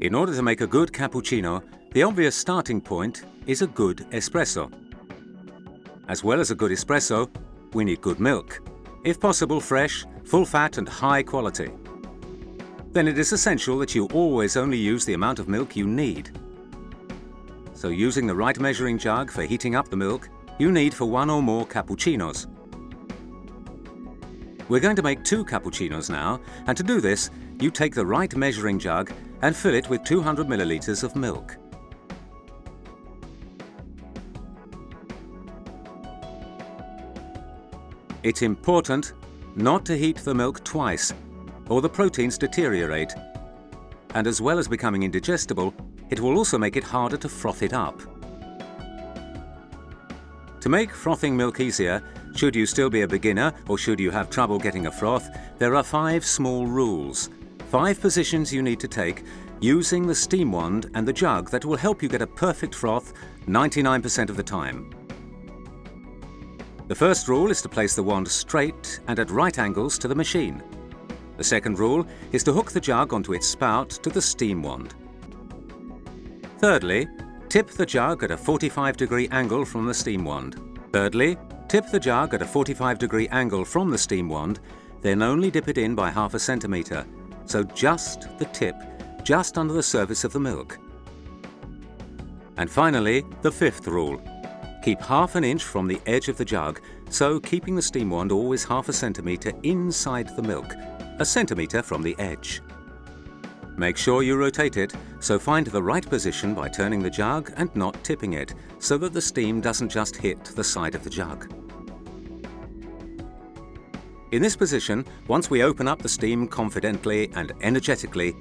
In order to make a good cappuccino, the obvious starting point is a good espresso. As well as a good espresso, we need good milk. If possible, fresh, full fat and high quality. Then it is essential that you always only use the amount of milk you need. So using the right measuring jug for heating up the milk, you need for 1 or more cappuccinos. We're going to make 2 cappuccinos now, and to do this, you take the right measuring jug and fill it with 200 milliliters of milk. It's important not to heat the milk twice, or the proteins deteriorate. And as well as becoming indigestible, it will also make it harder to froth it up. To make frothing milk easier, should you still be a beginner or should you have trouble getting a froth, there are 5 small rules. 5 positions you need to take using the steam wand and the jug that will help you get a perfect froth 99% of the time. The first rule is to place the wand straight and at right angles to the machine. The second rule is to hook the jug onto its spout to the steam wand. Thirdly, tip the jug at a 45-degree angle from the steam wand. Thirdly, tip the jug at a 45-degree angle from the steam wand, then only dip it in by ½ centimeter, so just the tip, just under the surface of the milk. And finally, the 5th rule. Keep ½ inch from the edge of the jug, so keeping the steam wand always ½ centimeter inside the milk, 1 centimeter from the edge. Make sure you rotate it, so find the right position by turning the jug and not tipping it, so that the steam doesn't just hit the side of the jug. In this position, once we open up the steam confidently and energetically,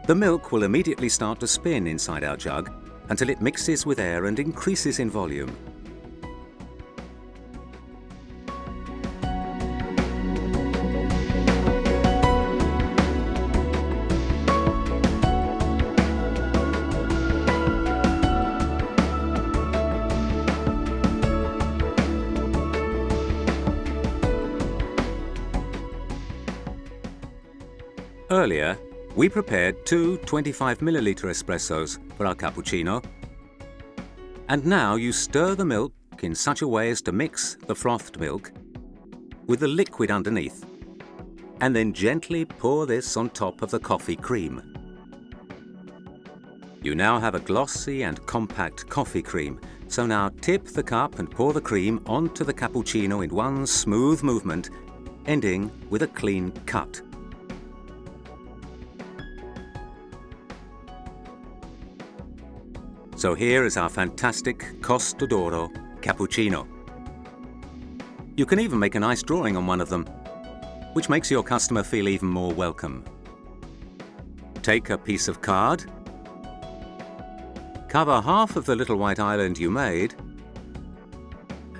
the milk will immediately start to spin inside our jug until it mixes with air and increases in volume. Earlier, we prepared 2 25-milliliter espressos for our cappuccino. And now you stir the milk in such a way as to mix the frothed milk with the liquid underneath, and then gently pour this on top of the coffee cream. You now have a glossy and compact coffee cream, so now tip the cup and pour the cream onto the cappuccino in one smooth movement, ending with a clean cut. So here is our fantastic Costadoro Cappuccino. You can even make a nice drawing on one of them, which makes your customer feel even more welcome. Take a piece of card, cover half of the little white island you made,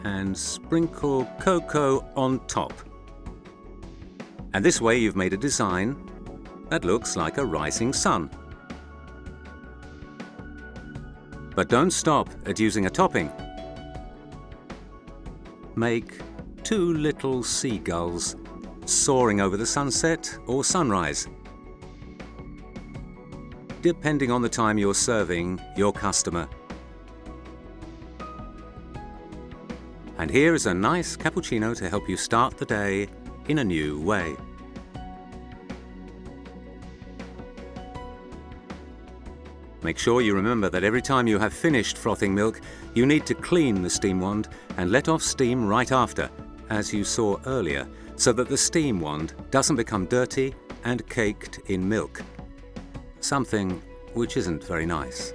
and sprinkle cocoa on top. And this way you've made a design that looks like a rising sun. But don't stop at using a topping. Make 2 little seagulls soaring over the sunset or sunrise, depending on the time you're serving your customer. And here is a nice cappuccino to help you start the day in a new way. Make sure you remember that every time you have finished frothing milk, you need to clean the steam wand and let off steam right after, as you saw earlier, so that the steam wand doesn't become dirty and caked in milk. Something which isn't very nice.